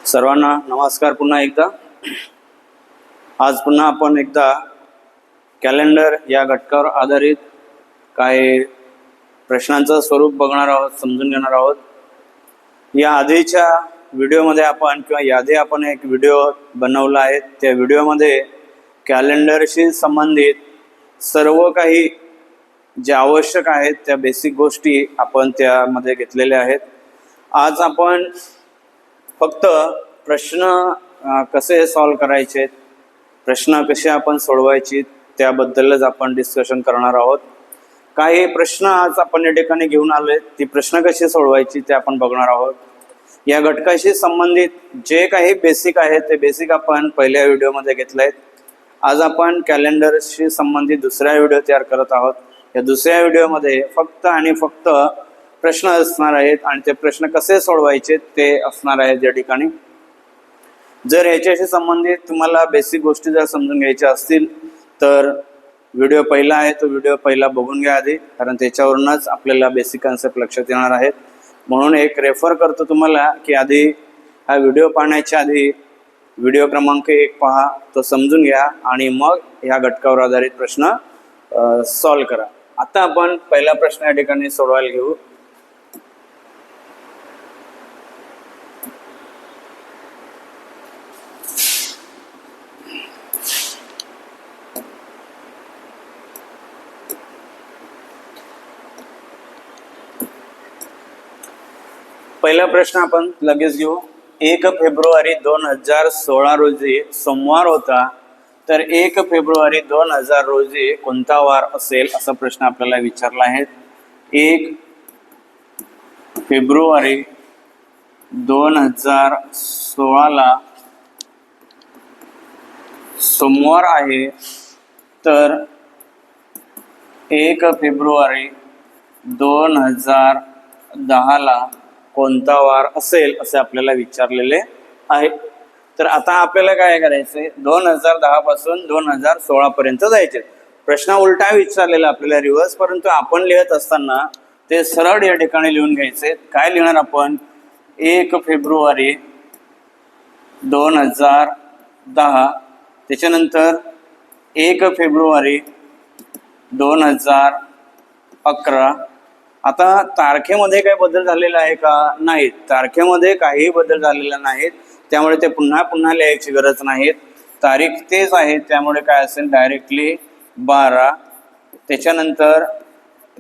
सर्वांना नमस्कार. पुन्हा एकदा आज पुन्हा आपण एकदा कॅलेंडर या घटकावर आधारित काही प्रश्नांचं स्वरूप बघणार आहोत, समजून घेणार आहोत. या आधीच्या व्हिडिओमध्ये आपण किंवा याआधी आपण एक व्हिडिओ बनवला आहे. त्या व्हिडिओमध्ये कॅलेंडरशी संबंधित सर्व काही जे आवश्यक आहेत त्या बेसिक गोष्टी आपण त्यामध्ये घेतलेल्या आहेत. आज आपण फक्त प्रश्न कसे सॉल्व करायचे, प्रश्न कसे आपण सोडवायचे त्याबद्दलच आपण डिस्कशन करणार आहोत. काही प्रश्न आज आपण या ठिकाणी घेऊन आलोय, ती प्रश्न कशी सोडवायची ते आपण बघणार आहोत. या घटकाशी संबंधित जे काही बेसिक आहे ते बेसिक आपण पहिल्या व्हिडिओमध्ये घेतलंय. आज आपण कॅलेंडरशी संबंधित दुसरा व्हिडिओ तयार करत आहोत. या दुसऱ्या व्हिडिओमध्ये फक्त आणि फक्त प्रश्न असणार आहेत आणि ते प्रश्न कसे सोडवायचे ते असणार आहेत. या ठिकाणी जर याच्याशी संबंधित तुम्हाला बेसिक गोष्टी जर समजून घ्यायच्या असतील तर व्हिडिओ पहिला आहे तो व्हिडिओ पहिला बघून घ्या आधी, कारण त्याच्यावरूनच आपल्याला बेसिक कन्सेप्ट लक्षात येणार आहेत. म्हणून एक रेफर करतो तुम्हाला की आधी हा व्हिडिओ पाहण्याच्या आधी व्हिडिओ क्रमांक 1 पहा, तो समजून घ्या आणि मग ह्या घटकावर आधारित प्रश्न सॉल्व करा. आता आपण पहिला प्रश्न या ठिकाणी सोडवायला घेऊ. पहिला प्रश्न आपण लगेच घेऊ. 1 फेब्रुवारी 2016 रोजी सोमवार होता, तर 1 फेब्रुवारी 2000 रोजी कोणता वार असेल असा प्रश्न आपल्याला विचारला आहे. 1 फेब्रुवारी 2016 सोमवार आहे, तर 1 फेब्रुवारी 2010 कोणता वार असेल असे आपल्याला विचारलेले आहे. तर आता आपल्याला काय करायचंय, 2010 पासून 2016 पर्यंत जायचे. प्रश्न उलटा विचारलेला आपल्याला रिव्हर्स, परंतु आपण लिहत असताना ते सरळ या ठिकाणी लिहून घ्यायचे. काय लिहिणार आपण, 1 फेब्रुवारी 2010 त्याच्यानंतर 1 फेब्रुवारी 2011. आता तारखेमध्ये काही बदल झालेला आहे का, नाही, तारखेमध्ये काही बदल झालेला नाहीत, त्यामुळे ते पुन्हा पुन्हा लिहायची गरज नाही. तारीख तेच आहे, त्यामुळे काय असेल डायरेक्टली 12. त्याच्यानंतर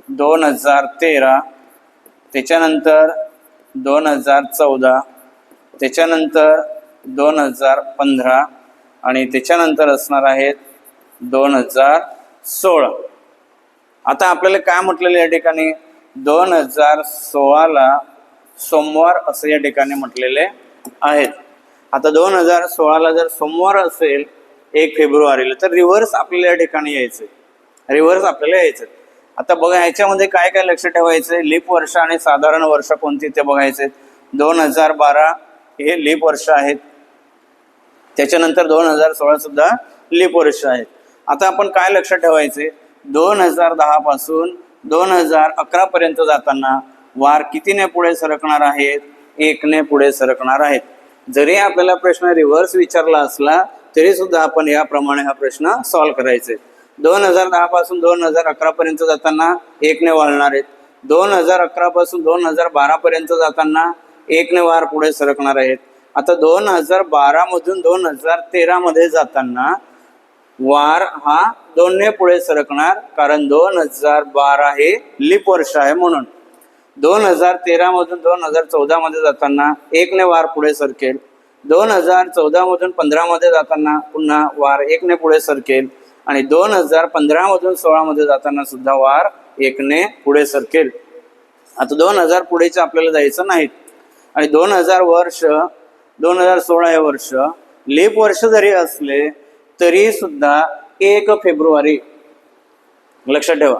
2013, त्याच्यानंतर 2014, त्याच्यानंतर 2015 आणि त्याच्यानंतर असणार आहेत 2016. आता आपल्याला काय म्हटलेलं या ठिकाणी, 2016 सोमवार असं या ठिकाणी म्हटलेले आहेत. आता 2016 जर सोमवार असेल 1 फेब्रुवारीला, तर रिव्हर्स आपल्याला या ठिकाणी यायचं, रिव्हर्स आपल्याला यायचं. आता बघा ह्याच्यामध्ये काय काय लक्ष ठेवायचं, लीप वर्ष आणि साधारण वर्ष कोणती ते बघायचे. 2012 हे लीप वर्ष आहेत, त्याच्यानंतर 2016 सुद्धा लीप वर्ष आहेत. आता आपण काय लक्ष ठेवायचे, 2010 पासून 2011 पर्यंत जाताना वार कितीने पुढे सरकणार आहेत, 1 ने पुढे सरकणार आहेत. जरी आपल्याला प्रश्न रिव्हर्स विचारला असला तरी सुद्धा आपण याप्रमाणे हा प्रश्न सॉल्व करायचे. 2010 पासून 2011 पर्यंत जाताना 1 ने वळणार आहेत. 2011 पासून 2012 पर्यंत जाताना 1 ने वार पुढे सरकणार आहेत. आता 2012 मधून 2013 मध्ये जाताना वार हा 2 ने पुढे सरकणार, कारण 2012 हे लीप वर्ष आहे म्हणून. 2013 मधून 2014 मध्ये जाताना 1 ने वार पुढे सरकेल. 2014 मधून 15 मध्ये जाताना पुन्हा वार 1 ने पुढे सरकेल आणि 2015 मधून 16 मध्ये जाताना सुद्धा वार 1 ने पुढे सरकेल. आता 2000 पुढेच आपल्याला जायचं नाहीत आणि 2016 हे वर्ष लीप वर्ष जरी असले तरी सुद्धा 1 फेब्रुवारी, लक्षात ठेवा,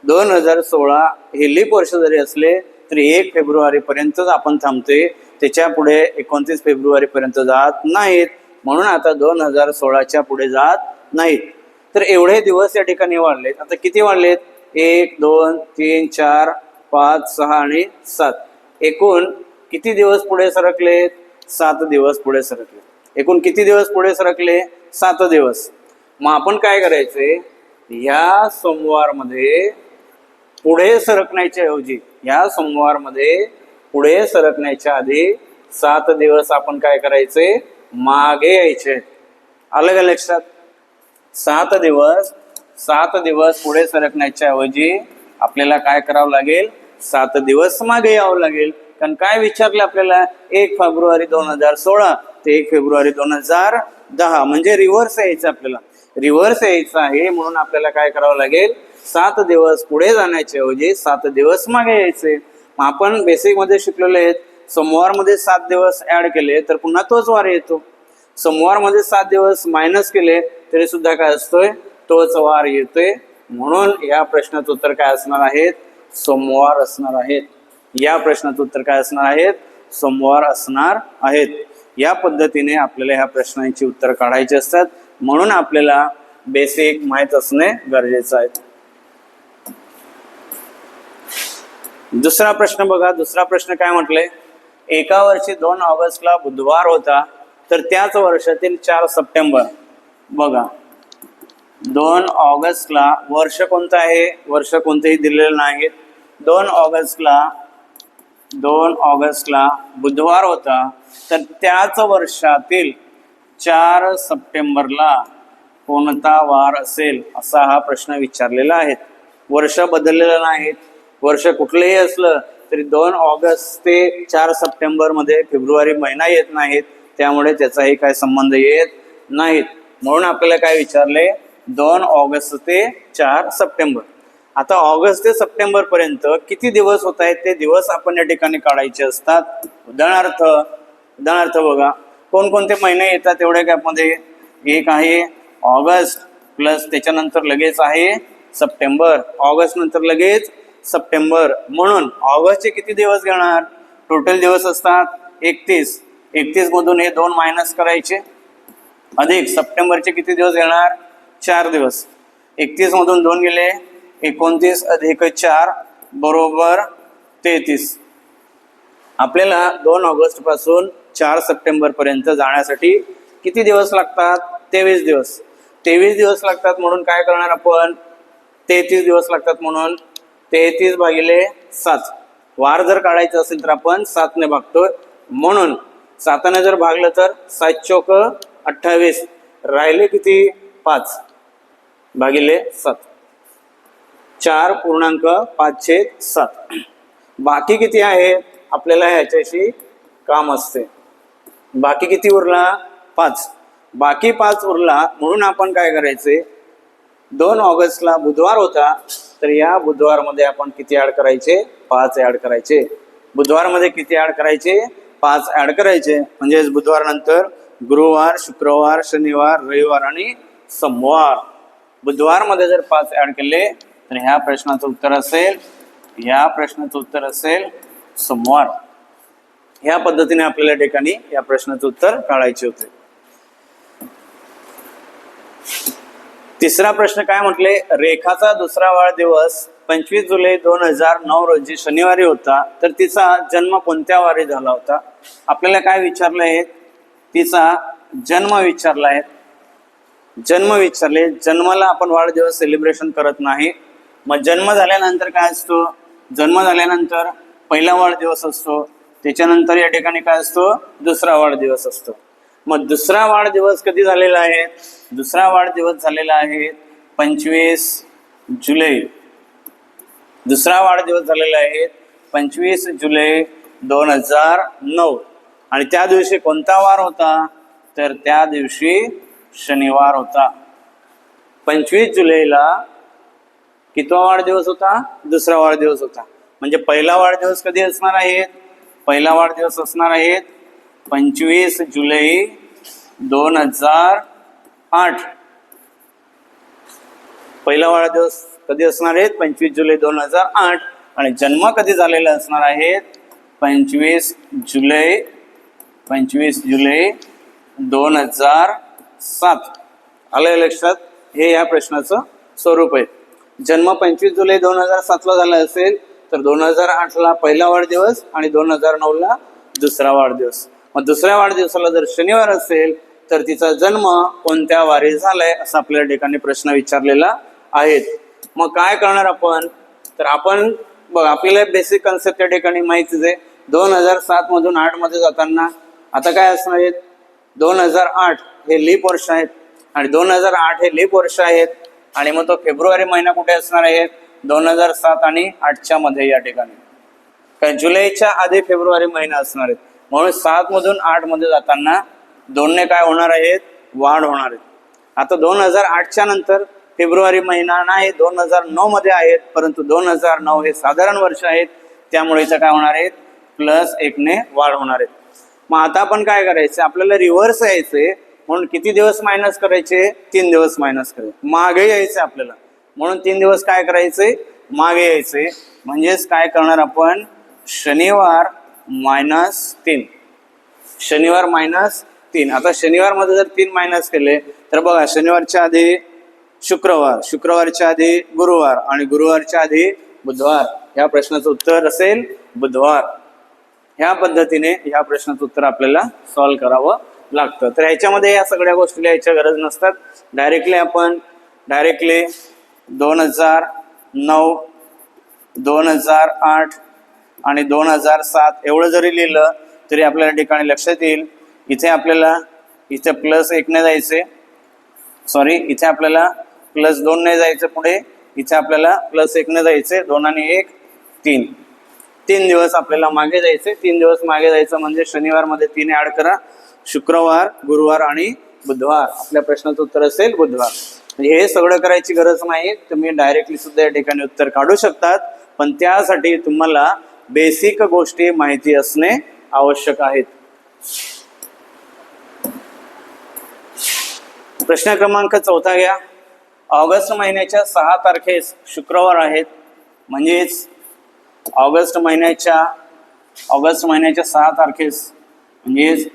2016 हे लीप वर्ष जरी असले तरी 1 फेब्रुवारी पर्यंतच आपण थांबतोय, त्याच्या पुढे 29 फेब्रुवारी पर्यंत जात नाहीत. म्हणून आता 2016च्या पुढे जात नाहीत. तर एवढे दिवस या ठिकाणी वाढलेत. आता किती वाढलेत, 1 2 3 4 5 6 आणि 7, एकूण किती दिवस पुढे सरकलेत, 7 दिवस पुढे सरकले. एकूण किती दिवस पुढे सरकले? 7 दिवस. मग आपण काय करायचंय, ह्या सोमवारमध्ये पुढे सरकण्याच्या ऐवजी या सोमवारमध्ये पुढे सरकण्याच्या आधी 7 दिवस आपण काय करायचे, मागे यायचे. आलं का लक्षात? 7 दिवस पुढे सरकण्याच्या ऐवजी आपल्याला काय करावं लागेल, 7 दिवस मागे यावं लागेल. कारण काय विचारले आपल्याला, 1 फेब्रुवारी 2016 ते 1 फेब्रुवारी 2010, म्हणजे रिव्हर्स यायचं. आपल्याला रिव्हर्स यायचं आहे, म्हणून आपल्याला काय करावं लागेल, 7 दिवस पुढे जाण्याच्या ऐवजी 7 दिवस मागे यायचे. मग आपण बेसिक मध्ये शिकलेले आहेत, सोमवारमध्ये 7 दिवस ऍड केले तर पुन्हा तोच वार येतो. सोमवारमध्ये 7 दिवस मायनस केले तरी सुद्धा काय असतोय, तोच वार येतोय. म्हणून या प्रश्नाचं उत्तर काय असणार आहेत, सोमवार असणार आहेत. या प्रश्नाचं उत्तर काय असणार आहेत, सोमवार असणार आहेत. या पद्धतीने आपल्याला ह्या प्रश्नांची उत्तर काढायची असतात. म्हणून आपल्याला बेसिक माहित असणे गरजेचं आहे. दुसरा प्रश्न बघा. दुसरा प्रश्न काय म्हटलंय, एका वर्षी 2 ऑगस्टला बुधवार होता तर त्याच वर्षातील 4 सप्टेंबर. बघा 2 ऑगस्टला वर्ष कोणतं आहे, वर्ष कोणतेही दिलेलं नाही. 2 ऑगस्टला बुधवार होता तर त्याच वर्षातील 4 सप्टेंबरला कोणता वार असेल, असा हा प्रश्न विचारलेला आहे. वर्ष बदललेलं नाहीत. वर्ष कुठलेही असलं तरी 2 ऑगस्ट ते 4 सप्टेंबर मध्ये फेब्रुवारी महिना येत नाहीत, त्यामुळे त्याचाही काय संबंध येत नाहीत. म्हणून आपल्याला काय विचारले, 2 ऑगस्ट ते 4 सप्टेंबर. आता ऑगस्ट ते सप्टेंबर पर्यंत किती दिवस होत आहेत ते दिवस आपण या ठिकाणी काढायचे असतात. उदाहरणार्थ बघा, कोणकोणते महिने येतात एवढ्या गॅपमध्ये, एक आहे ऑगस्ट प्लस त्याच्यानंतर लगेच आहे सप्टेंबर, ऑगस्ट नंतर लगेच सप्टेंबर. म्हणून ऑगस्टचे किती दिवस घेणार, टोटल दिवस असतात 31. 31 मधून हे 2 मायनस करायचे, अधिक सप्टेंबरचे किती दिवस घेणार, 4 दिवस. 31 मधून 2 गेले, 29 अधिक 4 बरोबर 33. आपल्याला 2 ऑगस्ट पासून 4 सप्टेंबर पर्यंत जाण्यासाठी किती दिवस लागतात, 23 दिवस. 23 दिवस लागतात. म्हणून काय करणार आपण, 33 दिवस लागतात म्हणून 33 भागिले 7. वार जर काढायचं असेल तर आपण 7 ने भागतोय. म्हणून 7 ने जर भागलं तर 7 चौक 28, राहिले किती 5 भागिले 7, 4.5/7. बाकी किती आहे आपल्याला ह्याच्याशी काम असते. बाकी किती उरला, 5. बाकी 5 उरला. म्हणून आपण काय करायचे, 2 ऑगस्टला बुधवार होता तर या बुधवारमध्ये आपण किती ऍड करायचे, 5 ऍड करायचे. बुधवारमध्ये किती ऍड करायचे, 5 ऍड करायचे. म्हणजेच बुधवार नंतर गुरुवार, शुक्रवार, शनिवार, रविवार आणि सोमवार. बुधवारमध्ये जर 5 ऍड केले तर ह्या प्रश्नाचं उत्तर असेल सोमवार. ह्या पद्धतीने आपल्याला ठिकाणी या प्रश्नाचं उत्तर काढायचे होते. तिसरा प्रश्न काय म्हटले, रेखाचा दुसरा वाढदिवस 25 जुलै 2009 रोजी शनिवारी होता तर तिचा जन्म कोणत्या वारी झाला होता. आपल्याला काय विचारलं आहे, तिचा जन्म विचारला आहे. जन्म विचारले, जन्माला आपण वाढदिवस सेलिब्रेशन करत नाही. मग जन्म झाल्यानंतर काय असतो, जन्म झाल्यानंतर पहिला वाढदिवस असतो, त्याच्यानंतर या ठिकाणी काय असतो, दुसरा वाढदिवस असतो. मग दुसरा वाढदिवस कधी झालेला आहे, दुसरा वाढदिवस झालेला आहे 25 जुलै. दुसरा वाढदिवस झालेला आहे 25 जुलै 2009. आणि त्या दिवशी कोणता वार होता, तर त्या दिवशी शनिवार होता. 25 जुलैला कितवा वाढदिवस होता, दुसरा वाढदिवस होता. म्हणजे पहिला वाढदिवस कधी असणार आहे, पहिला वाढदिवस असणार आहे 25 जुलै 2008. पहिला वाढदिवस कधी असणार आहे, 25 जुलै 2008. आणि जन्म कधी झालेला असणार आहे, 25 जुलै 2007. आलं लक्षात. हे या प्रश्नाचं स्वरूप आहे. जन्म 25 जुलै 2007ला झाला असेल तर 2008ला पहिला वाढदिवस आणि 2009ला दुसरा वाढदिवस. मग दुसऱ्या वाढदिवसाला जर शनिवार असेल तर तिचा जन्म कोणत्या वारी झालाय असं आपल्या ठिकाणी प्रश्न विचारलेला आहे. मग काय करणार आपण, तर आपण बघ आपल्याला बेसिक कन्सेप्ट त्या ठिकाणी माहितीच आहे. 2007 मधून 8 मध्ये जाताना आता काय असणार आहेत, 2008 हे लीप वर्ष आहेत आणि 2008 हे लीप वर्ष आहेत आणि मग तो फेब्रुवारी महिना कुठे असणार आहे, 2007 आणि 8च्या मध्ये या ठिकाणी. काय जुलैच्या आधी फेब्रुवारी महिना असणार आहेत, म्हणून 7 मधून 8 मध्ये जाताना 2ने काय होणार आहेत, वाढ होणार आहेत. आता 2008च्या नंतर फेब्रुवारी महिना नाही 2009 मध्ये आहेत, परंतु 2009 हे साधारण वर्ष आहेत, त्यामुळे इथं काय होणार आहेत, +1ने वाढ होणार आहेत. मग आता आपण काय करायचं, आपल्याला रिव्हर्स यायचंय, म्हणून किती दिवस मायनस करायचे, 3 दिवस मायनस करायचे, मागे यायचे आपल्याला, म्हणून 3 दिवस काय करायचे, मागे यायचे. म्हणजेच काय करणार आपण, शनिवार -3, शनिवार -3. आता शनिवार मध्ये जर 3 मायनस केले तर बघा, शनिवारच्या आधी शुक्रवार, शुक्रवारच्या आधी गुरुवार आणि गुरुवारच्या आधी बुधवार. या प्रश्नाचं उत्तर असेल बुधवार. ह्या पद्धतीने ह्या प्रश्नाचं उत्तर आपल्याला सॉल्व्ह करावं लागतं. तर ह्याच्यामध्ये या सगळ्या गोष्टी लिहायच्या गरज नसतात. आपण डायरेक्टली 2009, 2008 आणि 2007 एवढं जरी लिहिलं तरी आपल्याला ठिकाणी लक्षात येईल. इथे आपल्याला इथे +1ने जायचे, सॉरी इथे आपल्याला +2ने जायचं, पुढे इथे आपल्याला +1ने जायचे, 2 आणि 1 3. 3 दिवस आपल्याला मागे जायचे. 3 दिवस मागे जायचं म्हणजे शनिवार मध्ये 3 ऍड करा, शुक्रवार, गुरुवार आणि बुधवार. आपल्या प्रश्नाचं उत्तर असेल बुधवार. म्हणजे हे सगळं करायची गरज नाही, तुम्ही डायरेक्टली सुद्धा या ठिकाणी उत्तर काढू शकतात, पण त्यासाठी तुम्हाला बेसिक गोष्टी माहिती असणे आवश्यक आहेत. प्रश्न क्रमांक 4 घ्या. ऑगस्ट महिन्याच्या 6 तारखेस शुक्रवार आहेत, म्हणजेच ऑगस्ट महिन्याच्या 6 तारखेस म्हणजेच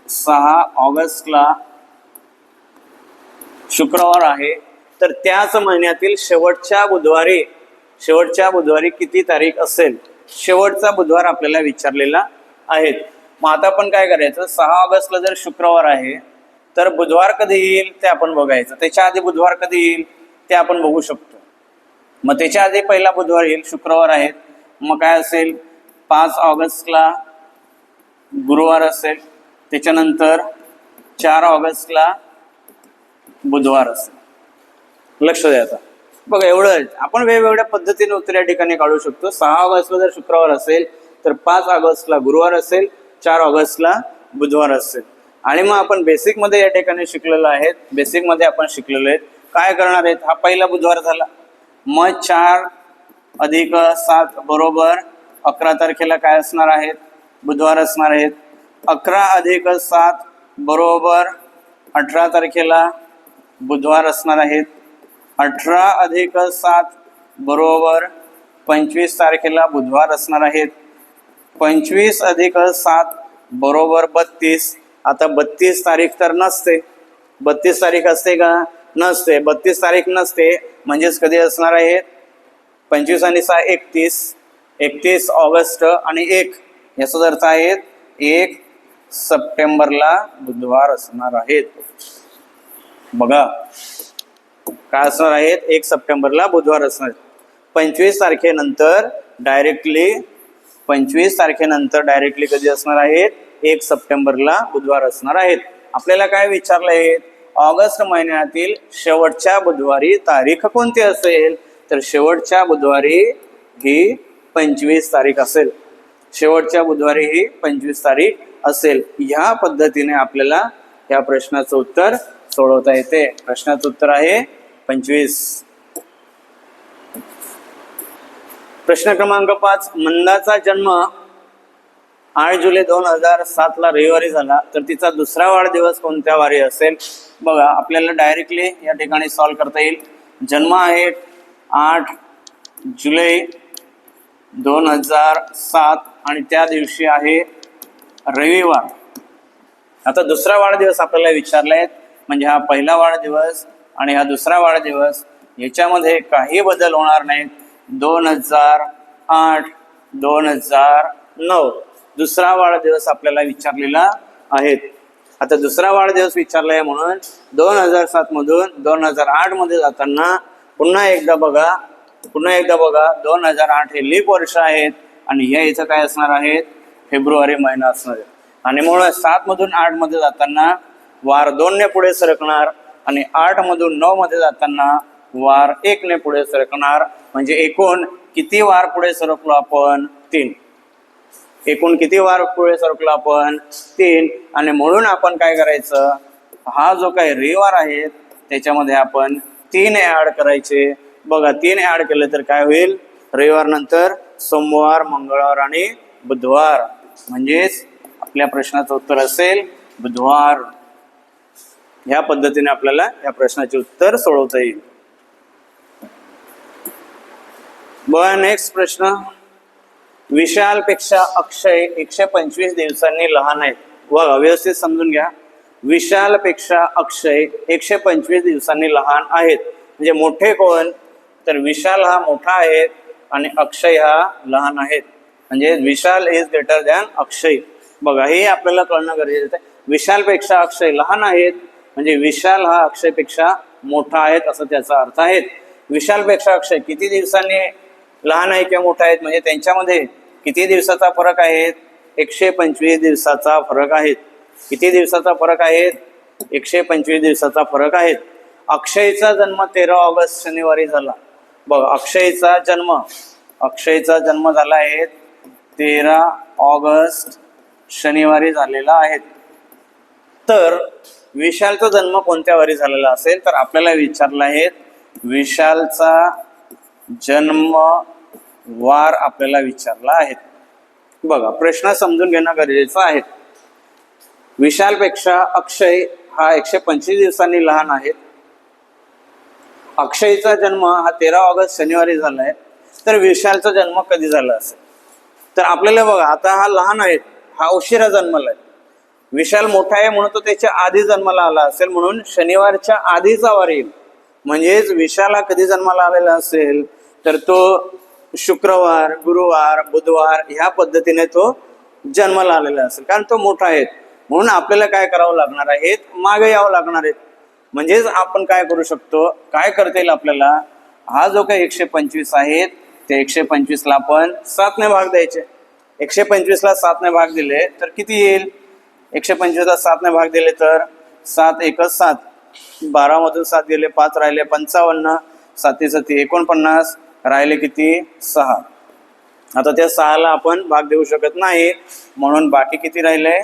6 ऑगस्टला शुक्रवार आहे. तर त्याच महिन्यातील शेवटच्या बुधवारी किती तारीख असेल, शेवटचा बुधवार आपल्याला विचारलेला आहे. मग आता आपण काय करायचं, 6 ऑगस्टला जर शुक्रवार आहे तर बुधवार कधी येईल ते आपण बघायचं. त्याच्या आधी बुधवार कधी येईल ते आपण बघू शकतो. मग त्याच्या आधी पहिला बुधवार येईल, शुक्रवार आहेत, मग काय असेल, 5 ऑगस्टला गुरुवार असेल, त्याच्यानंतर 4 ऑगस्टला बुधवार असेल. लक्ष द्या. आता बघा एवढं आपण वेगवेगळ्या पद्धतीने उत्तर या ठिकाणी काढू शकतो. 6 ऑगस्टला जर शुक्रवार असेल तर 5 ऑगस्टला गुरुवार असेल, 4 ऑगस्टला बुधवार असेल. आणि मग आपण बेसिक मध्ये या ठिकाणी शिकलेलो आहेत, बेसिक मध्ये आपण शिकलेलो आहेत काय करणार आहेत, हा पहिला बुधवार झाला, मग 4 अधिक 7 बरोबर 11 तारखेला काय असणार आहेत, बुधवार असणार आहेत. 11 अधिक 7 बरोबर 18 तारखेला बुधवार असणार आहेत. 18 अधिक 7 बरोबर 25 तारखेला बुधवार असणार आहेत. 25 अधिक 7 बरोबर 32. आता 32 तारीख तर नसते, 32 तारीख असते का, नसते. 32 तारीख नसते, म्हणजेच कधी असणार आहेत, 25 आणि 6 31, 31 ऑगस्ट आणि 1 याचा अर्थ आहेत 1 सप्टेंबरला बुधवार असणार आहेत. बघा काय असणार आहेत, 1 सप्टेंबरला बुधवार असणार आहेत. 25 तारखेनंतर डायरेक्टली कधी असणार आहेत, 1 सप्टेंबरला बुधवार असणार आहेत. आपल्याला काय विचारलं आहे, ऑगस्ट महिन्यातील शेवटच्या बुधवारी तारीख कोणती असेल, तर शेवटच्या बुधवारी ही 25 तारीख असेल. शेवटच्या बुधवारी ही 25 तारीख असेल. ह्या पद्धतीने आपल्याला या प्रश्नाचं उत्तर सोडवता येते. प्रश्नाचं उत्तर आहे 25. प्रश्न क्रमांक 5. मंदाचा जन्म 8 जुलै 2007 ला रविवारी झाला, तर तिचा दुसरा वाढदिवस कोणत्या वारी असेल. बघा आपल्याला डायरेक्टली या ठिकाणी सॉल्व्ह करता येईल. जन्म आहे 8 जुलै 2007 आणि त्या दिवशी आहे रविवार. आता दुसरा वाढदिवस आपल्याला विचारला आहे, म्हणजे हा पहिला वाढदिवस आणि हा दुसरा वाढदिवस याच्यामध्ये काही बदल होणार नाहीत. 2008 2009 दुसरा वाढदिवस आपल्याला विचारलेला आहे. आता दुसरा वाढदिवस विचारला आहे म्हणून 2007 मधून 2008 मध्ये जाताना पुन्हा एकदा बघा 2008 हे लीप वर्ष आहेत आणि हे इथं काय असणार आहेत, फेब्रुवारी महिना असणार आहे. आणि म्हणून 7 मधून 8 मध्ये जाताना वार 2 ने पुढे सरकणार आणि 8 मधून 9 मध्ये जाताना वार 1 ने पुढे सरकणार. म्हणजे एकूण किती वार पुढे सरकलो आपण, 3. एकूण किती वार पुढे सरकलो आपण, 3. आणि म्हणून आपण काय करायचं, हा जो काही रविवार आहे त्याच्यामध्ये आपण 3 ऍड करायचे. बघा 3 ऍड केले तर काय होईल, रविवार नंतर सोमवार, मंगळवार आणि बुधवार. म्हणजेच आपल्या प्रश्नाचं उत्तर असेल बुधवार. ह्या पद्धतीने आपल्याला या प्रश्नाचे उत्तर सोडवता येईल. बघा नेक्स्ट प्रश्न, विशाल पेक्षा अक्षय 125 दिवसांनी लहान आहेत. बघा व्यवस्थित समजून घ्या. विशाल पेक्षा अक्षय 125 दिवसांनी लहान आहेत. म्हणजे मोठे कोण, तर विशाल हा मोठा आहे आणि अक्षय हा लहान आहेत. म्हणजे विशाल इज ग्रेटर दॅन अक्षय. बघा हे आपल्याला कळणं गरजेचं आहे. विशाल पेक्षा अक्षय लहान आहेत म्हणजे विशाल हा अक्षय पेक्षा मोठा आहेत असं त्याचा अर्थ आहे. विशाल पेक्षा अक्षय किती दिवसांनी लहान आहे किंवा मोठा आहेत, म्हणजे त्यांच्यामध्ये किती दिवसाचा फरक आहे, 125 दिवसाचा फरक आहे. किती दिवसाचा फरक आहे, 125 दिवसाचा फरक आहे. अक्षयचा जन्म 13 ऑगस्ट शनिवारी झाला. बघ अक्षयचा जन्म झाला आहे 13 ऑगस्ट शनिवारी झालेला आहे. तर विशालचा जन्म कोणत्या वारी झालेला असेल, तर आपल्याला विचारला आहे विशालचा जन्म वार आपल्याला विचारला आहे. बघा प्रश्न समजून घेणं गरजेचं आहे. विशालपेक्षा अक्षय हा 125 दिवसांनी लहान आहे. अक्षयचा जन्म हा 13 ऑगस्ट शनिवारी झाला आहे. तर विशालचा जन्म कधी झाला असेल, तर आपल्याला बघा आता हा लहान आहे, हा उशिरा जन्मला आहे. विशाल मोठा आहे म्हणून तो त्याच्या आधी जन्माला आला असेल, म्हणून शनिवारच्या आधीचा वार येईल. म्हणजेच विशाल हा कधी जन्माला आलेला असेल, तर तो शुक्रवार, गुरुवार, बुधवार ह्या पद्धतीने तो जन्माला आलेला असेल, कारण तो मोठा आहे. म्हणून आपल्याला काय करावं लागणार आहे, मागे यावं लागणार आहे. म्हणजेच आपण काय करू शकतो, काय करता येईल आपल्याला, हा जो काही 125 आहे ते 125 ला आपण 7 ने भाग द्यायचे. 125 ला 7 ने भाग दिले तर किती येईल, 125 ला 7 ने भाग दिले तर 7 1 7, 12 मधून 7 गेले 5 राहिले 55, 7 7 49, राहिले किती 6. आता त्या 6 ला आपण भाग देऊ शकत नाही, म्हणून बाकी किती राहिले,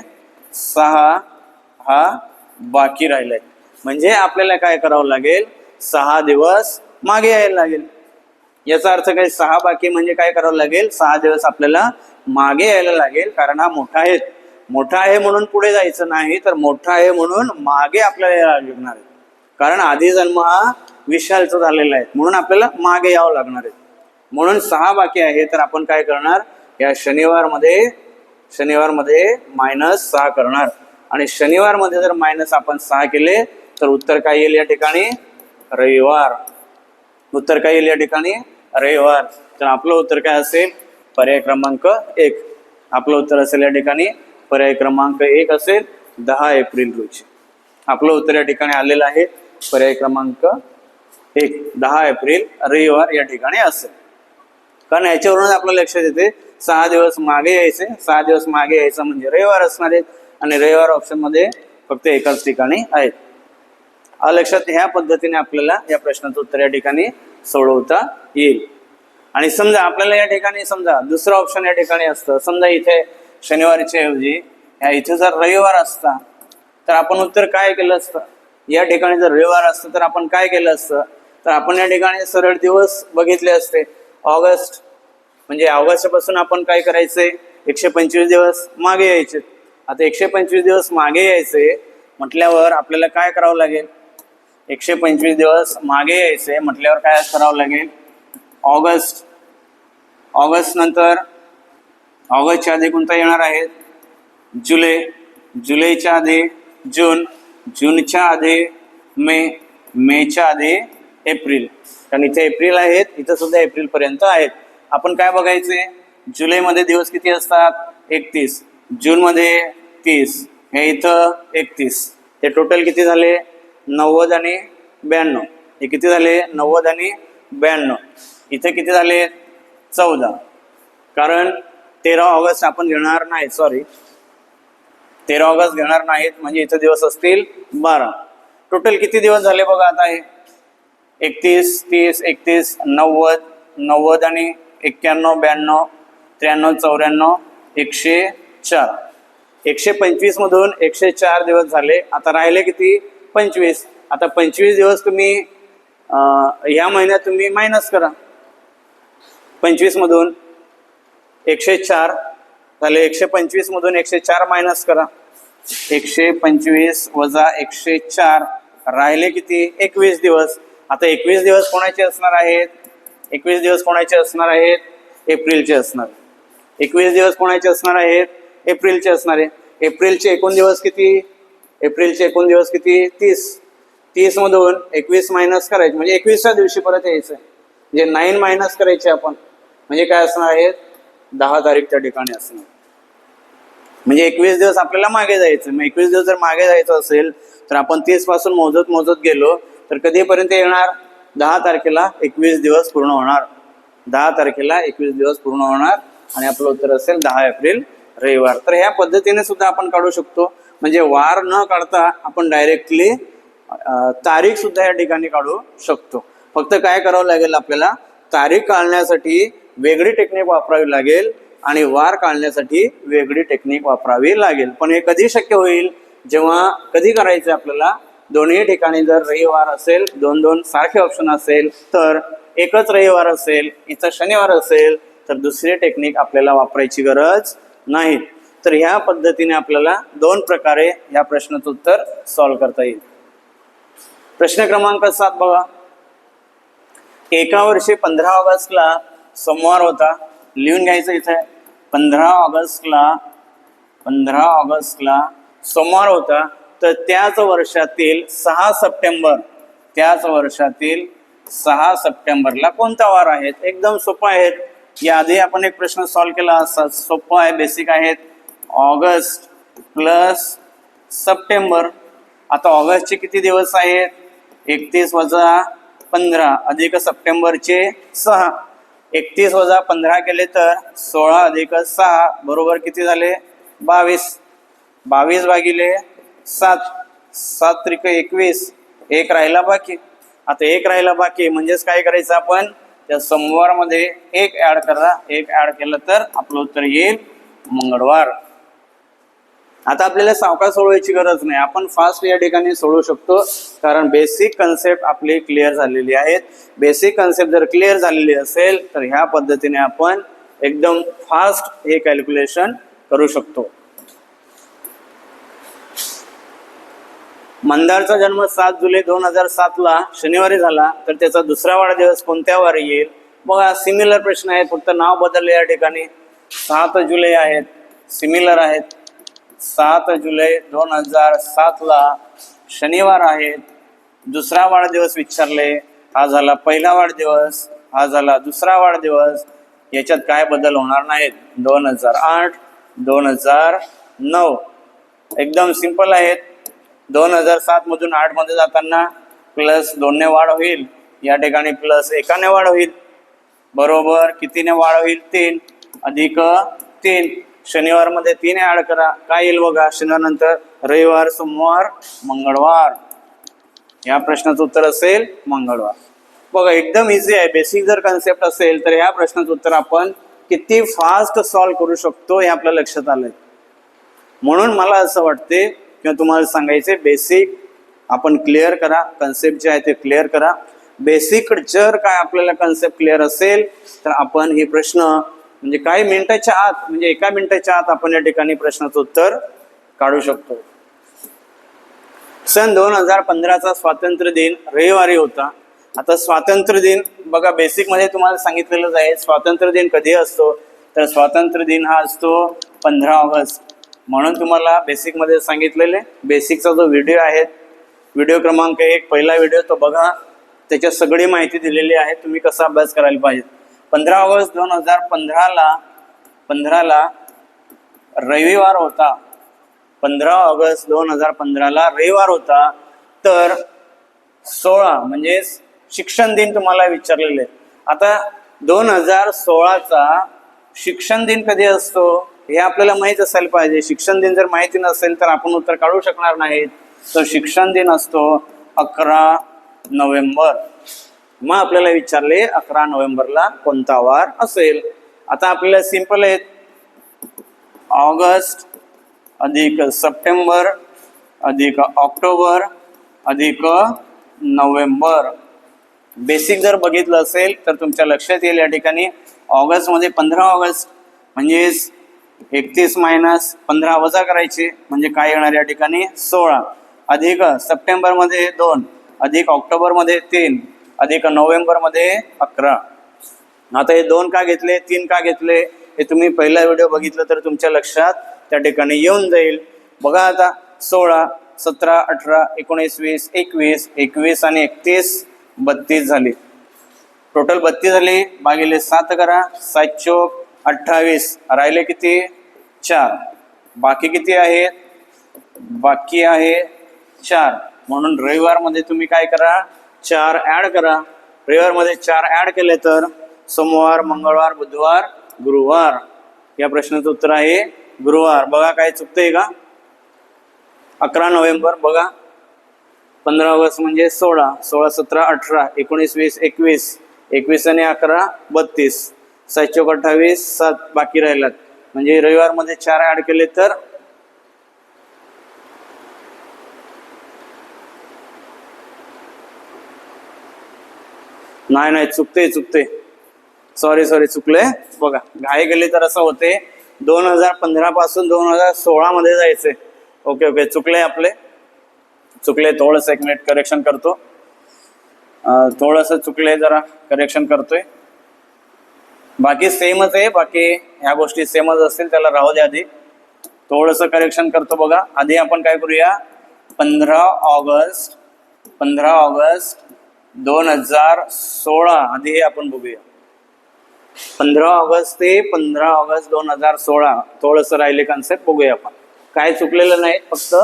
6 हा बाकी राहिलाय. म्हणजे आपल्याला काय करावं लागेल, 6 दिवस मागे यायला लागेल. याचा अर्थ काय, 6 बाकी म्हणजे काय करावं लागेल, 6 दिवस आपल्याला मागे यायला लागेल. कारण हा मोठा आहे म्हणून पुढे जायचं नाही, तर मोठा आहे म्हणून मागे आपल्याला यायला लागणार आहे. कारण आधी जन्म हा विशालचा झालेला आहे, म्हणून आपल्याला मागे यावं लागणार आहे. म्हणून 6 बाकी आहे, तर आपण काय करणार, या शनिवारमध्ये -6 करणार. आणि शनिवारमध्ये जर आपण -6 केले तर उत्तर काय येईल या ठिकाणी, रविवार. उत्तर काय येईल या ठिकाणी, रविवार. तर आपलं उत्तर काय असेल, पर्याय क्रमांक 1. आपलं उत्तर असेल या ठिकाणी पर्याय क्रमांक 1 असेल, 10 एप्रिल रोजी. आपलं उत्तर या ठिकाणी आलेलं आहे पर्याय क्रमांक 1, 10 एप्रिल रविवार या ठिकाणी असेल. कारण याच्यावरून आपल्याला लक्षात येते 6 दिवस मागे यायचे, 6 दिवस मागे यायचं म्हणजे रविवार असणार आहेत, आणि रविवार ऑप्शन मध्ये फक्त एकाच ठिकाणी आहेत. लक्षात ह्या पद्धतीने आपल्याला या प्रश्नाचं उत्तर या ठिकाणी सोडवता येईल. आणि समजा आपल्याला या ठिकाणी समजा दुसरं ऑप्शन या ठिकाणी असतं, समजा इथे शनिवारच्या ऐवजी इथे जर रविवार असता तर आपण उत्तर काय केलं असतं, या ठिकाणी जर रविवार असतं तर आपण काय केलं असतं, तर आपण या ठिकाणी सरळ दिवस बघितले असते. ऑगस्ट म्हणजे ऑगस्ट पासून आपण काय करायचंय, 125 दिवस मागे यायचे. आता 125 दिवस मागे यायचे म्हटल्यावर आपल्याला काय करावं लागेल, 125 दिवस मागे यायचे म्हटल्यावर काय करावं लागेल, ऑगस्ट नंतर ऑगस्टच्या आधी कोणता येणार आहे, जुलैच्या आधी जूनच्या आधी मेच्या आधी एप्रिल. कारण इथे एप्रिल आहेत, इथं सुद्धा एप्रिल पर्यंत आहेत. आपण काय बघायचे, जुलैमध्ये दिवस किती असतात, 31. जूनमध्ये 30, हे इथं 31, हे टोटल किती झाले 90 आणि 92. हे किती झाले 90 आणि 92. इथे किती झाले 14, कारण 13 ऑगस्ट आपण घेणार नाही, सॉरी 13 ऑगस्ट घेणार नाहीत, म्हणजे इथे दिवस असतील 12. टोटल किती दिवस झाले बघा आता, हे 31, 30, 31, 90, 90 आणि 91, 92, 93, 94, 104. 125 मधून 104 दिवस झाले. आता राहिले किती 25. आता 25 दिवस तुम्ही या महिन्यात तुम्ही मायनस करा. 25 मधून 104 झाले, 125 मधून 104 मायनस करा. 125 वजा 104 राहिले किती 21 दिवस. आता 21 दिवस कोणाचे असणार आहेत, 21 दिवस कोणाचे असणार आहेत, एप्रिलचे असणार. 21 दिवस कोणाचे असणार आहेत, एप्रिलचे असणार आहे. एप्रिलचे एकूण दिवस किती, एप्रिलचे एकूण दिवस किती 30. 30 मधून 21 मायनस करायचे, म्हणजे 21व्या दिवशी परत यायचं, म्हणजे 9 मायनस करायचे आपण, म्हणजे काय असणार आहेत 10 तारीख त्या ठिकाणी असणार. म्हणजे 21 दिवस आपल्याला मागे जायचं. मग 21 दिवस जर मागे जायचं असेल तर आपण 30 पासून मोजत गेलो तर कधीपर्यंत येणार, 10 तारखेला 21 दिवस पूर्ण होणार. 10 तारखेला 21 दिवस पूर्ण होणार आणि आपलं उत्तर असेल 10 एप्रिल रविवार. तर ह्या पद्धतीने सुद्धा आपण काढू शकतो. म्हणजे वार न काढता आपण डायरेक्टली तारीख सुद्धा या ठिकाणी काढू शकतो. फक्त काय करावं लागेल, आपल्याला तारीख काढण्यासाठी वेगळी टेक्निक वापरावी लागेल आणि वार काढण्यासाठी वेगळी टेक्निक वापरावी लागेल. पण हे कधी शक्य होईल, जेव्हा कधी करायचं आपल्याला दोन्ही ठिकाणी जर रविवार असेल, 2-2 सारखे ऑप्शन असेल, तर एकच रविवार असेल, इथं शनिवार असेल, तर दुसरी टेक्निक आपल्याला वापरायची गरज नाही. तर ह्या पद्धतीने आपल्याला 2 प्रकारे या प्रश्नाचं उत्तर सॉल्व्ह करता येईल. प्रश्न क्रमांक 7 बघा. एका वर्षी 15 ऑगस्टला सोमवार होता. लिहून घ्यायचं इथे, 15 ऑगस्टला सोमवार होता. तर त्याच वर्षातील 6 सप्टेंबरला कोणता वार आहेत. एकदम सोपं आहेत. याआधी आपण एक प्रश्न सॉल्व्ह केला असा, सोपं आहे, बेसिक आहेत. August plus September. आता ऑगस्टचे किती दिवस आहेत, 31 वजा 15 अधिक सप्टेंबरचे 6. 31 वजा 15 केले तर 16 अधिक 6 बरोबर किती झाले 22. 22 भागिले 7, 7 त्रिक 21, एक राहिला बाकी. आता एक राहिला बाकी म्हणजेच काय करायचं, आपण त्या सोमवारमध्ये एक ऍड करा. एक ऍड केलं तर आपलं उत्तर येईल मंगळवार. आता आपल्याला सावकाश सोडवायची गरज नाही, आपण फास्ट या ठिकाणी सोडवू शकतो, कारण बेसिक कन्सेप्ट आपली क्लिअर झालेली आहेत. बेसिक कन्सेप्ट जर क्लिअर झालेली असेल तर ह्या पद्धतीने आपण एकदम फास्ट हे कॅल्क्युलेशन करू शकतो. मंदारचा जन्म 7 जुलै 2007 ला शनिवारी झाला, तर त्याचा दुसरा वाढदिवस कोणत्या वारी येईल. बघा सिमिलर प्रश्न आहेत, फक्त नाव बदलले या ठिकाणी. 7 जुलै आहेत, सिमिलर आहेत. 7 जुलै 2007 ला शनिवार आहेत. दुसरा वाढदिवस विचारले, हा झाला पहिला वाढदिवस, हा झाला दुसरा वाढदिवस. याच्यात काय बदल होणार नाहीत. 2008, 2009 एकदम सिंपल आहेत. 2007 मधून 8 मध्ये जाताना प्लस 2 ने वाढ होईल, या ठिकाणी प्लस 1 ने वाढ होईल. बरोबर कितीने वाढ होईल 3 अधिक 3. शनिवार मध्ये 3 ऍड करा, काय येईल बघा. शनिवार नंतर रविवार, सोमवार, मंगळवार. या प्रश्नाचं उत्तर असेल मंगळवार. बघा एकदम इझी आहे. बेसिक जर कन्सेप्ट असेल तर या प्रश्नाचं उत्तर आपण किती फास्ट सॉल्व्ह करू शकतो हे आपल्या लक्षात आलंय. म्हणून मला असं वाटते किंवा तुम्हाला सांगायचे, बेसिक आपण क्लिअर करा, कन्सेप्ट जे आहे ते क्लिअर करा. बेसिक जर काय आपल्याला कन्सेप्ट क्लिअर असेल तर आपण हे प्रश्न म्हणजे काही मिनिटाच्या आत, म्हणजे 1 मिनिटाच्या आत आपण या ठिकाणी प्रश्नाचं उत्तर काढू शकतो. सन 2015चा स्वातंत्र्य दिन रविवारी होता. आता स्वातंत्र्य दिन बघा बेसिक मध्ये तुम्हाला सांगितलेलंच आहे. स्वातंत्र्य दिन कधी असतो, तर स्वातंत्र्य दिन हा असतो 15 ऑगस्ट. म्हणून तुम्हाला बेसिक मध्ये सांगितलेले. बेसिकचा जो व्हिडिओ आहे, व्हिडिओ क्रमांक 1 पहिला व्हिडिओ तो बघा, त्याच्यात सगळी माहिती दिलेली आहे, तुम्ही कसा अभ्यास करायला पाहिजे. 15 ऑगस्ट 2015 ला रविवार होता, 15 ऑगस्ट 2015ला रविवार होता, तर 16 म्हणजे शिक्षण दिन तुम्हाला विचारलेले. आता 2016चा शिक्षण दिन कधी असतो हे आपल्याला माहित असायला पाहिजे. शिक्षण दिन जर माहिती नसेल तर आपण उत्तर काढू शकणार नाहीत. तर शिक्षण दिन असतो 11 नोव्हेंबर. मग आपल्याला विचारले 11 नोव्हेंबरला कोणता वार असेल. आता आपल्याला सिंपल आहे, ऑगस्ट अधिक सप्टेंबर अधिक ऑक्टोबर अधिक नोव्हेंबर. बेसिक जर बघितलं असेल तर तुमच्या लक्षात येईल या ठिकाणी ऑगस्टमध्ये 15 ऑगस्ट म्हणजे 31 मायनस 15 वजा करायचे म्हणजे काय येणार या ठिकाणी 16 अधिक सप्टेंबरमध्ये 2 अधिक ऑक्टोबरमध्ये 3 अधिक नोव्हेंबरमध्ये 11. आता हे 2 का घेतले 3 का घेतले हे तुम्ही पहिला व्हिडिओ बघितलं तर तुमच्या लक्षात त्या ठिकाणी येऊन जाईल. बघा आता 16 17 18 19 20 21 21 आणि 31 32 झाली. टोटल 32 झाली. भागिले 7 करा. 7 चोक 28. राहिले किती 4. बाकी किती आहेत बाकी आहे 4. म्हणून रविवार मध्ये तुम्ही काय करा 4 ऍड करा. रविवार मध्ये 4 ऍड केले तर सोमवार मंगळवार बुधवार गुरुवार. या प्रश्नाचं उत्तर आहे गुरुवार. बघा काय चुकतंय का. 11 नोव्हेंबर बघा 15 ऑगस्ट म्हणजे 16 16 17 18 19 20 21 21 आणि 11 32 7 चौक 28 7 बाकी राहिलात म्हणजे रविवार मध्ये 4 ऍड केले तर नाही चुकते सॉरी चुकले. बघा घाई गेली तर असं होते 2015 पासून 2016 मध्ये जायचे. ओके चुकले आपले चुकले. थोडंसं 1 मिनिट करेक्शन करतो. थोडंसं चुकले जरा करेक्शन करतोय. बाकी सेमच आहे. बाकी ह्या गोष्टी सेमच असतील त्याला राहू द्या. आधी थोडंसं करेक्शन करतो. बघा आधी आपण काय करूया 15 ऑगस्ट 2016 आधी हे आपण बघूया. 15 ऑगस्ट ते 15 ऑगस्ट 2016 थोडंसं राहिले कन्सेप्ट बघूया आपण. काय चुकलेलं नाही फक्त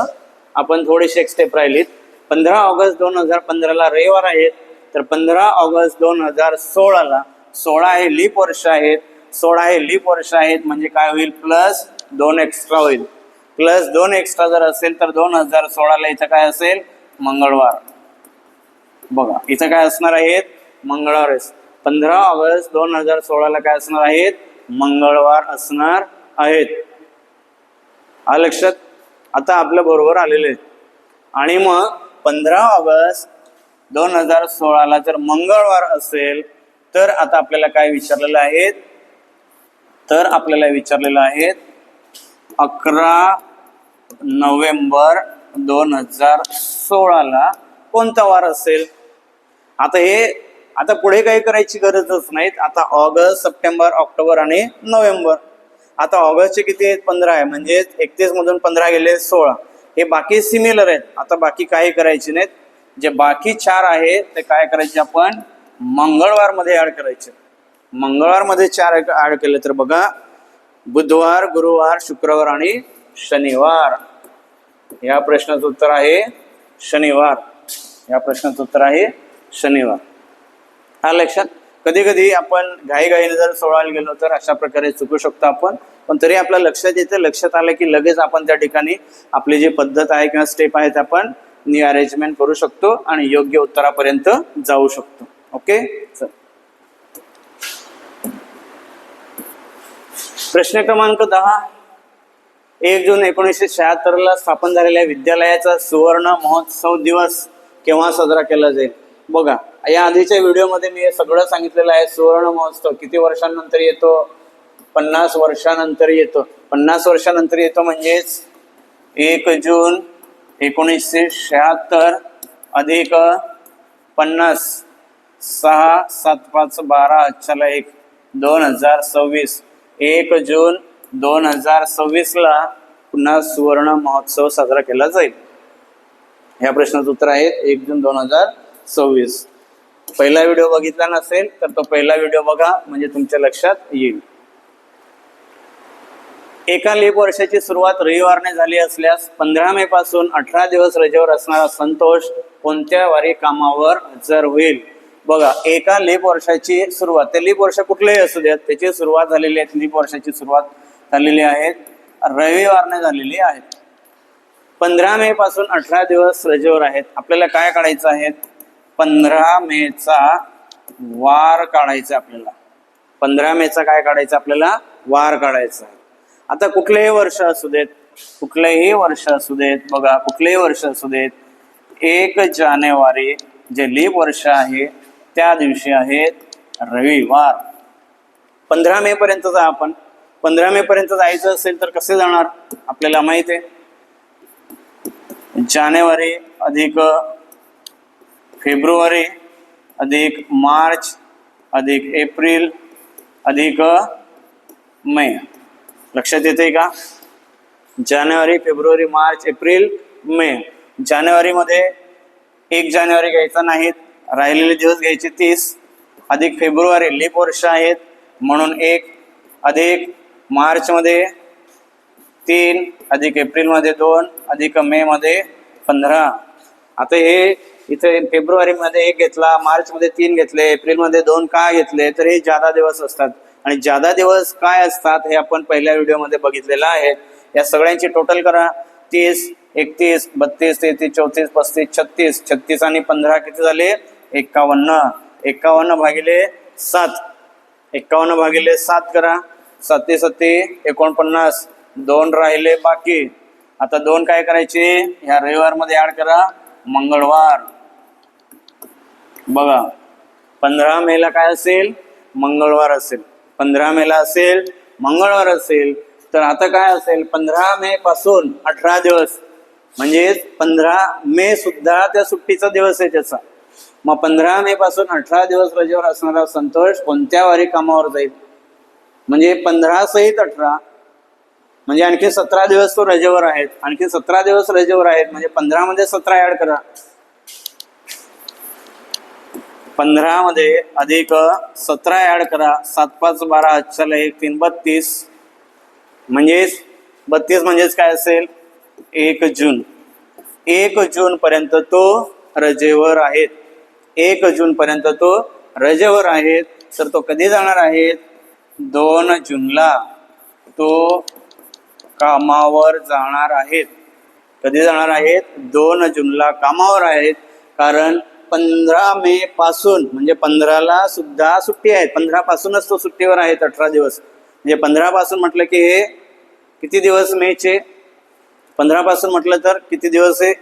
आपण थोडीशी एक स्टेप राहिलीत. 15 ऑगस्ट 2015ला रविवार आहेत तर 15 ऑगस्ट 2016ला 16 हे लीप वर्ष आहेत. 16 हे लीप वर्ष आहेत म्हणजे काय होईल प्लस 2 एक्स्ट्रा होईल. प्लस 2 एक्स्ट्रा जर असेल तर 2016ला इथं काय असेल मंगळवार. बघा इथं काय असणार आहेत मंगळवार. 15 ऑगस्ट 2016ला काय असणार आहेत मंगळवार असणार आहेत. हा लक्षात आता आपल्या बरोबर आलेले आहेत. आणि मग 15 ऑगस्ट 2016ला जर मंगळवार असेल तर आता आपल्याला काय विचारलेलं आहे तर आपल्याला विचारलेलं आहे 11 नोव्हेंबर 2016ला कोणता वार असेल. आता पुढे काही करायची गरजच नाही. आता ऑगस्ट सप्टेंबर ऑक्टोबर आणि नोव्हेंबर. आता ऑगस्टचे किती आहेत 15 आहे म्हणजे 31 मधून 15 गेले 16. हे बाकी सिमिलर आहेत. आता बाकी काही करायचे नाहीत. जे बाकी 4 आहेत ते काय करायचे आपण मंगळवार मध्ये ऍड करायचे. मंगळवार मध्ये 4 ऍड केले तर बघा बुधवार गुरुवार शुक्रवार आणि शनिवार. या प्रश्नाचं उत्तर आहे शनिवार. या प्रश्नाचं उत्तर आहे शनिवार. हा लक्षात. कधी कधी आपण घाईघाईने जर सोडवायला गेलो तर अशा प्रकारे चुकू शकतो आपण. पण तरी आपल्या लक्षात येतं. लक्षात आलं की लगेच आपण त्या ठिकाणी आपली जी पद्धत आहे किंवा स्टेप आहेत आपण न्यू अरेंजमेंट करू शकतो आणि योग्य उत्तरापर्यंत जाऊ शकतो. ओके चल प्रश्न क्रमांक 10. 1 जून 1976ला स्थापन झालेल्या विद्यालयाचा सुवर्ण महोत्सव दिवस केव्हा साजरा केला जाईल. बघा या आधीच्या व्हिडिओमध्ये मी हे सगळं सांगितलेलं आहे. सुवर्ण महोत्सव किती वर्षांनंतर येतो 50 वर्षानंतर येतो. 50 वर्षानंतर येतो म्हणजेच 1 जून 1976 अधिक 50 6 7 5 12 चला 1 2026 1 जून 2026ला पुन्हा सुवर्ण महोत्सव साजरा केला जाईल. ह्या प्रश्नाचं उत्तर आहे 1 जून 2026. पहिला व्हिडिओ बघितला नसेल तर तो पहिला व्हिडिओ बघा म्हणजे तुमच्या लक्षात येईल. एका लीप वर्षाची सुरुवात रविवारने झाली असल्यास 15 मे पासून 18 दिवस रजेवर असणारा संतोष कोणत्या वारी कामावर हजर होईल? बघा, एका लीप वर्षाची सुरुवात, ते लीप वर्ष कुठलेही असू द्यात, त्याची सुरुवात झालेली आहे, लीप वर्षाची सुरुवात झालेली आहे रविवारने झालेली आहे. 15 मे पासून 18 दिवस रजेवर आहेत. आपल्याला काय काढायचं आहे? 15 मेचा वार काढायचा आपल्याला. 15 मेचा काय काढायचं आपल्याला? वार काढायचा आहे. आता कुठलेही वर्ष असू देत, कुठलेही वर्ष असू देत, बघा कुठलेही वर्ष असू देत, 1 जानेवारी जे लीप वर्ष आहे त्या दिवशी आहेत रविवार. 15 मे पर्यंत जा. आपण 15 मे पर्यंत जायचं असेल तर कसे जाणार? आपल्याला माहित आहे, जानेवारी अधिक फेब्रुवारी अधिक मार्च अधिक एप्रिल अधिक मे. लक्षात येते का? जानेवारी फेब्रुवारी मार्च एप्रिल मे. जानेवारीमध्ये 1 जानेवारी घ्यायचा नाहीत, राहिलेले दिवस घ्यायचे 30, अधिक फेब्रुवारी लीप वर्ष आहेत म्हणून 1, अधिक मार्चमध्ये 3, अधिक एप्रिलमध्ये 2, अधिक मे मध्ये 15. आता हे इथे फेब्रुवारीमध्ये 1 घेतला, मार्चमध्ये 3 घेतले, एप्रिलमध्ये 2 का घेतले? तर हे जादा दिवस असतात. आणि जादा दिवस काय असतात हे आपण पहिल्या व्हिडिओमध्ये बघितलेलं आहे. या सगळ्यांची टोटल करा. 30, 31, 32, 33, 34, 35, 36. 36 आणि 15 किती झाले? 51. 51 भागिले 7. 51 भागिले 7 करा. 7 7 49. 2 राहिले बाकी. आता 2 काय करायचे? ह्या रविवार मध्ये ऍड करा, मंगळवार. बघा 15 मेला काय असेल? मंगळवार असेल. 15 मेला असेल मंगळवार असेल. तर आता काय असेल? 15 मे पासून 18 दिवस म्हणजे 15 मे सुद्धा त्या सुट्टीचा दिवस आहे त्याचा. मग 15 मे पासून 18 दिवस रजेवर असणारा संतोष कोणत्या वारी कामावर जाईल? म्हणजे 15 सहित 18 म्हणजे आणखी 17 दिवस तो रजेवर आहेत. आणखी 17 दिवस रजेवर आहेत म्हणजे 15 मध्ये 17 ऍड करा. 15 मध्ये अधिक 17 ऍड करा. 7 5 12 चला 1 3 32 म्हणजेच 32 म्हणजेच काय असेल? 1 जून. 1 जून पर्यंत तो रजेवर आहेत. 1 जून पर्यंत तो रजेवर आहेत. तर तो कधी जाणार आहेत? 2 जूनला तो कामावर जाणार आहेत. कधी जाणार आहेत? 2 जूनला कामावर आहेत. कारण 15 मे पासून म्हणजे 15ला सुद्धा सुट्टी आहे. 15 पासूनच तो सुट्टीवर आहेत 18 दिवस. म्हणजे 15 पासून म्हटलं की हे किती दिवस मेचे? 15 पासून म्हटलं तर किती दिवस आहे?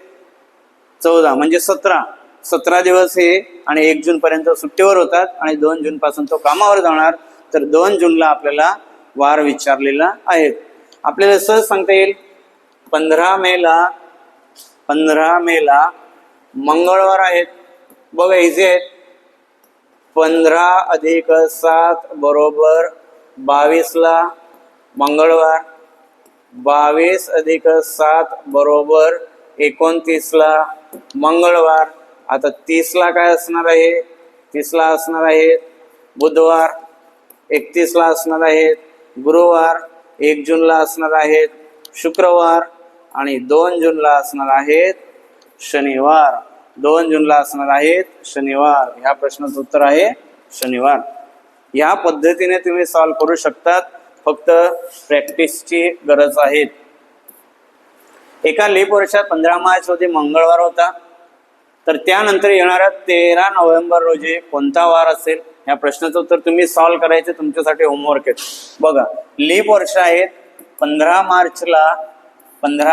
14 म्हणजे 17 दिवस हे. आणि 1 जून पर्यंत सुट्टीवर होतात आणि 2 जून पासून तो कामावर जाणार. तर 2 जूनला आपल्याला वार विचारलेला आहे. आपल्याला सहज सांगता येईल 15 मेला मंगळवार आहेत. बघा इझी आहेत. 15 अधिक 7 बरोबर 22ला मंगळवार. 22 अधिक 7 बरोबर 29ला मंगळवार. आता 30ला काय असणार आहे? 30ला असणार आहे बुधवार. 31ला असणार आहेत गुरुवार. 1 जूनला असणार आहेत शुक्रवार आणि 2 जूनला असणार आहेत शनिवार. 2 जूनला असणार आहेत शनिवार. ह्या प्रश्नाचं उत्तर आहे शनिवार. या पद्धतीने तुम्ही सॉल्व्ह करू शकतात. फक्त प्रॅक्टिसची गरज आहे. एका लीप वर्षात 15 मार्च रोजी मंगळवार होता. तर त्यानंतर येणाऱ्या 13 नोव्हेंबर रोजी कोणता वार असेल? या प्रश्नाचं उत्तर तुम्ही सॉल्व्ह करायचे. तुमच्यासाठी होमवर्क आहे. बघा लीप वर्ष आहेत. 15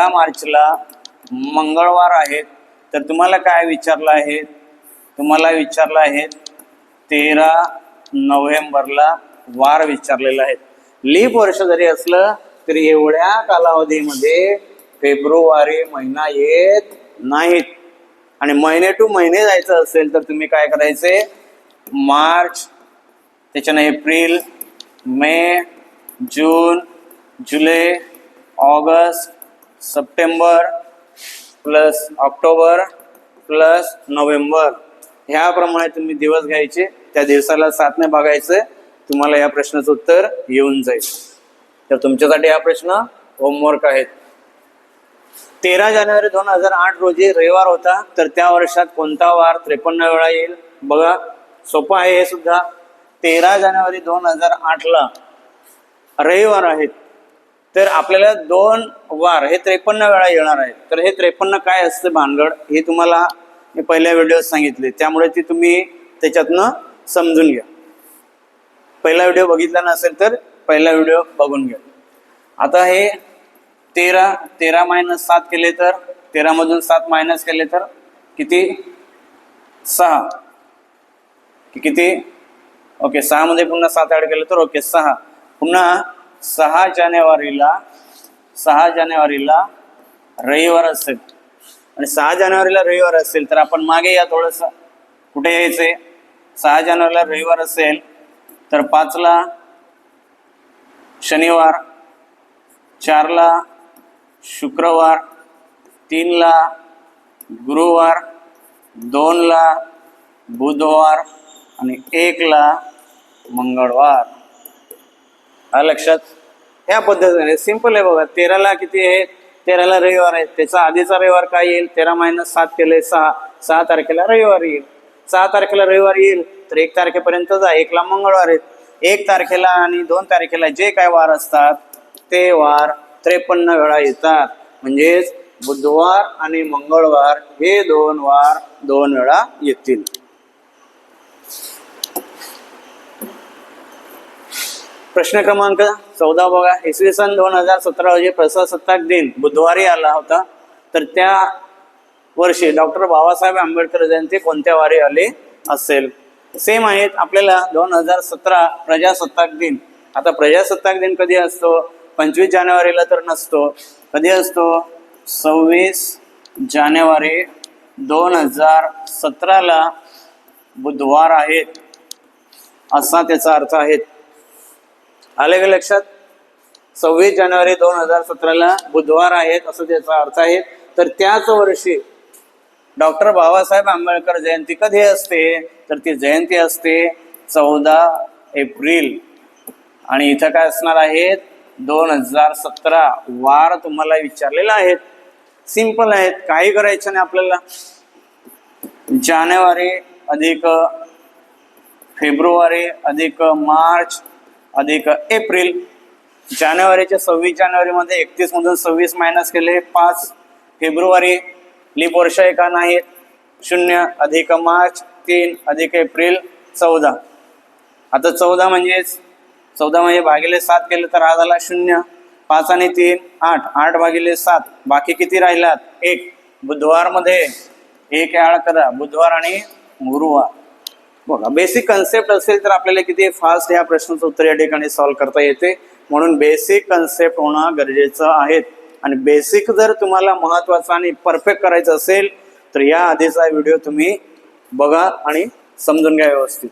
मार्चला मंगळवार आहेत. तर तुम्हाला काय विचारलं आहे? तुम्हाला विचारलं आहे 13 नोव्हेंबरला वार विचारलेला आहे. लीप वर्ष जरी असलं तरी एवढ्या कालावधीमध्ये फेब्रुवारी महिना येत नाहीत. आणि महिने टू महिने जायचं असेल तर तुम्ही काय करायचे? मार्च, त्याच्याने एप्रिल, मे, जून, जुलै, ऑगस्ट, सप्टेंबर प्लस ऑक्टोबर प्लस नोव्हेंबर ह्याप्रमाणे तुम्ही दिवस घ्यायचे. त्या दिवसाला 7ने भागायचं. तुम्हाला या प्रश्नाचं उत्तर येऊन जाईल. तर तुमच्यासाठी हा प्रश्न होमवर्क आहे. 13 जानेवारी 2008 रोजी रविवार होता, तर त्या वर्षात कोणता वार 53 वेळा येईल? बघा, सोपं आहे हे सुद्धा. 13 जानेवारी 2008 ला रविवार आहेत, तर आपल्याला 2 वार हे 53 वेळा येणार आहेत. तर हे 53 काय असते भानगड हे तुम्हाला मी पहिल्या व्हिडिओत सांगितले, त्यामुळे ती तुम्ही त्याच्यातनं समजून घ्या. पहिला व्हिडिओ बघितला नसेल तर पहिला व्हिडिओ बघून घ्या. आता हे 13 मायनस 7 केले तर 13 मधून 7 मायनस केले तर किती? 6. किती? ओके, 6 मध्ये पुन्हा 7 ऍड केलं तर ओके 6. पुन्हा 6 जानेवारीला रविवार असेल, आणि 6 जानेवारीला रविवार असेल तर आपण मागे या थोडंसं. कुठे यायचंय? 6 जानेवारीला रविवार असेल तर 5 ला शनिवार, 4 ला शुक्रवार, 3 ला गुरुवार, 2 ला बुधवार आणि 1 ला मंगळवार. हा लक्षात? या पद्धतीने सिंपल आहे बघा. 13 ला किती आहे? 13 ला रविवार आहे, त्याचा आधीचा रविवार काय येईल? 13 मायनस 7 केले 6. 6 तारखेला रविवार येईल. 6 तारखेला रविवार येईल तर 1 तारखेपर्यंत जा, 1 ला मंगळवार आहेत. 1 तारखेला आणि 2 तारखेला जे काय वार असतात ते वार 53 वेळा येतात. म्हणजेच बुधवार आणि मंगळवार हे 2 वार 2 वेळा येतील. प्रश्न क्रमांक 14 बघा. इसवी सन 2017 रोजी प्रजासत्ताक दिन बुधवारी आला होता, तर त्या वर्षी डॉक्टर बाबासाहेब आंबेडकर जयंती कोणत्या वारी आले असेल? सेम आहेत आपल्याला. 2017 प्रजासत्ताक दिन. आता प्रजासत्ताक दिन कधी असतो? 25 जानेवारीला तर नसतो. कधी असतो? 26 जानेवारी 2017 ला बुधवार आहेत असा त्याचा अर्थ आहे. आले का लक्षात? 26 जानेवारी 2017 ला बुधवार आहेत असं त्याचा अर्थ आहे. तर त्याच वर्षी डॉक्टर बाबासाहेब आंबेडकर जयंती कधी असते? तर ती जयंती असते 14 एप्रिल. आणि इथं काय असणार आहेत? 2017 वार तुम्हाला विचारलेला आहेत. सिंपल आहेत, काही करायचं नाही आपल्याला. जानेवारी अधिक फेब्रुवारी अधिक मार्च अधिक एप्रिल. जानेवारीच्या 26 जानेवारीमध्ये 31 मधून 26 मायनस केले 5. फेब्रुवारी लीप वर्ष आहे का? नाहीत. 0 अधिक मार्च 3 अधिक एप्रिल 14. आता 14 म्हणजे भागिले 7 केलं तर हा झाला 0. 5 आणि 3 8. 8 भागिले 7. बाकी किती राहिलात? 1. बुधवार मध्ये 1 ऍड करा, बुधवार आणि गुरुवार. बघा, बेसिक कन्सेप्ट असेल तर आपल्याला किती फास्ट या प्रश्नाचं उत्तर या ठिकाणी सॉल्व्ह करता येते. म्हणून बेसिक कन्सेप्ट होणं गरजेचं आहे. आणि बेसिक जर तुम्हाला महत्वाचं आणि परफेक्ट करायचं असेल तर या आधीचा व्हिडिओ तुम्ही बघा आणि समजून घ्या व्यवस्थित.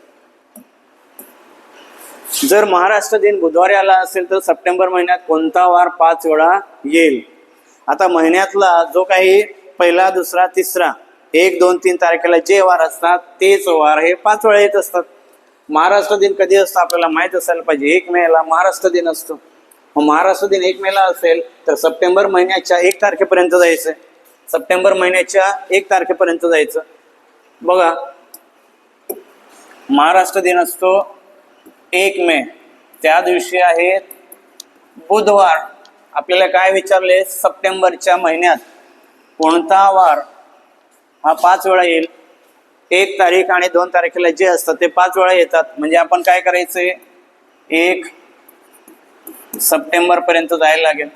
जर महाराष्ट्र दिन बुधवारी आला असेल तर सप्टेंबर महिन्यात कोणता वार 5 वेळा येईल? आता महिन्यातला जो काही पहिला, दुसरा, तिसरा, 1, 2, 3 तारखेला जे वार असतात तेच वार हे 5 वेळा येत असतात. महाराष्ट्र दिन कधी असतो आपल्याला माहित असायला पाहिजे. 1 मे ला महाराष्ट्र दिन असतो. मग महाराष्ट्र दिन 1 मे ला असेल तर सप्टेंबर महिन्याच्या 1 तारखेपर्यंत जायचं. सप्टेंबर महिन्याच्या 1 तारखेपर्यंत जायचं. बघा, महाराष्ट्र दिन असतो 1 मे, त्या दिवशी आहेत बुधवार. आपल्याला काय विचारले? सप्टेंबरच्या महिन्यात कोणता वार हा 5 वेळा येईल? 1 तारीख आणि 2 तारखेला जे असतात ते 5 वेळा येतात. म्हणजे आपण काय करायचंय? 1 सप्टेंबर पर्यंत जायला लागेल.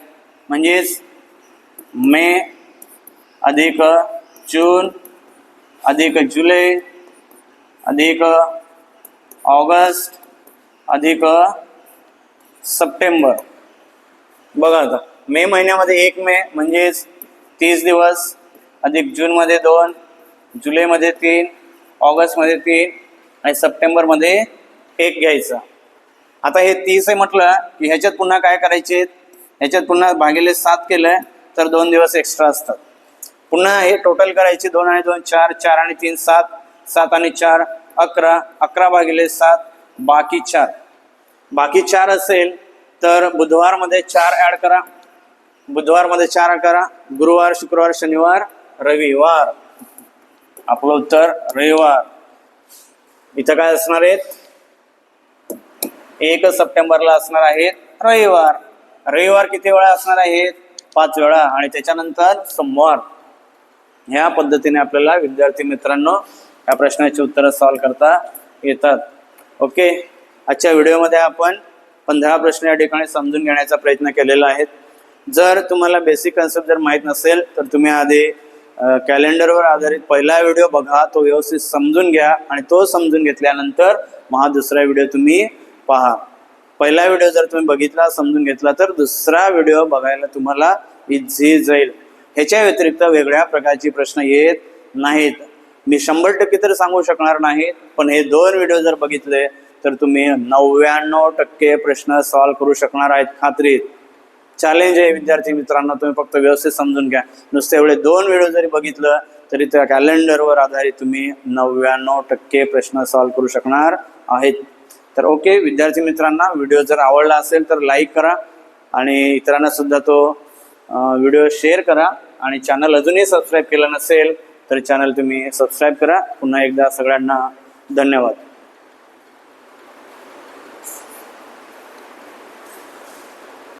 म्हणजेच मे अधिक जून अधिक जुलै अधिक ऑगस्ट अधिक सप्टेंबर. बघा, आता मे महिन्यामध्ये 1 मे म्हणजेच 30 दिवस अधिक जूनमध्ये 2, जुलैमध्ये 3, ऑगस्टमध्ये 3 आणि सप्टेंबरमध्ये 1 घ्यायचा. आता हे 30 आहे म्हटलं की ह्याच्यात पुन्हा काय करायचे? ह्याच्यात पुन्हा भागिले 7 केलं तर 2 दिवस एक्स्ट्रा असतात. पुन्हा हे टोटल करायचे. 2 आणि 2 4, 4 आणि 3 7, 7 आणि 4 11, 11 भागिले 7 बाकी 4. बाकी 4 असेल तर बुधवारमध्ये 4 ऍड करा, बुधवारमध्ये 4 करा, गुरुवार, शुक्रवार, शनिवार, रविवार. आपलं उत्तर रविवार. इथं काय असणार आहेत? 1 सप्टेंबरला असणार आहेत रविवार. रविवार किती वेळा असणार आहेत? 5 वेळा. आणि त्याच्यानंतर सोमवार. ह्या पद्धतीने आपल्याला विद्यार्थी मित्रांनो या प्रश्नाची उत्तरं सॉल्व्ह करता येतात. ओके. आजच्या व्हिडिओमध्ये आपण 15 प्रश्न या ठिकाणी समजून घेण्याचा प्रयत्न केलेला आहे. जर तुम्हाला बेसिक कन्सेप्ट जर माहीत नसेल तर तुम्ही आधी कॅलेंडरवर आधारित पहिला व्हिडिओ बघा, तो व्यवस्थित समजून घ्या आणि तो समजून घेतल्यानंतर मग दुसरा व्हिडिओ तुम्ही पहा. पहिला व्हिडिओ जर तुम्ही बघितला, समजून घेतला, तर दुसरा व्हिडिओ बघायला तुम्हाला इझी जाईल. ह्याच्या व्यतिरिक्त वेगळ्या प्रकारचे प्रश्न येत नाहीत. मी 100% तर सांगू शकणार नाहीत, पण हे 2 व्हिडिओ जर बघितले तर तुम्ही 99% प्रश्न सॉल्व्ह करू शकणार आहेत, खात्रीत. चॅलेंज आहे विद्यार्थी मित्रांनो, तुम्ही फक्त व्यवस्थित समजून घ्या. नुसते एवढे 2 व्हिडिओ जरी बघितलं तरी त्या कॅलेंडरवर आधारित तुम्ही 99% प्रश्न सॉल्व्ह करू शकणार आहेत. तर ओके विद्यार्थी मित्रांना, व्हिडिओ जर आवडला असेल तर लाईक करा आणि इतरांना सुद्धा तो व्हिडिओ शेअर करा. आणि चॅनल अजूनही सबस्क्राईब केलं नसेल तर चॅनल तुम्ही सबस्क्राईब करा. पुन्हा एकदा सगळ्यांना धन्यवाद.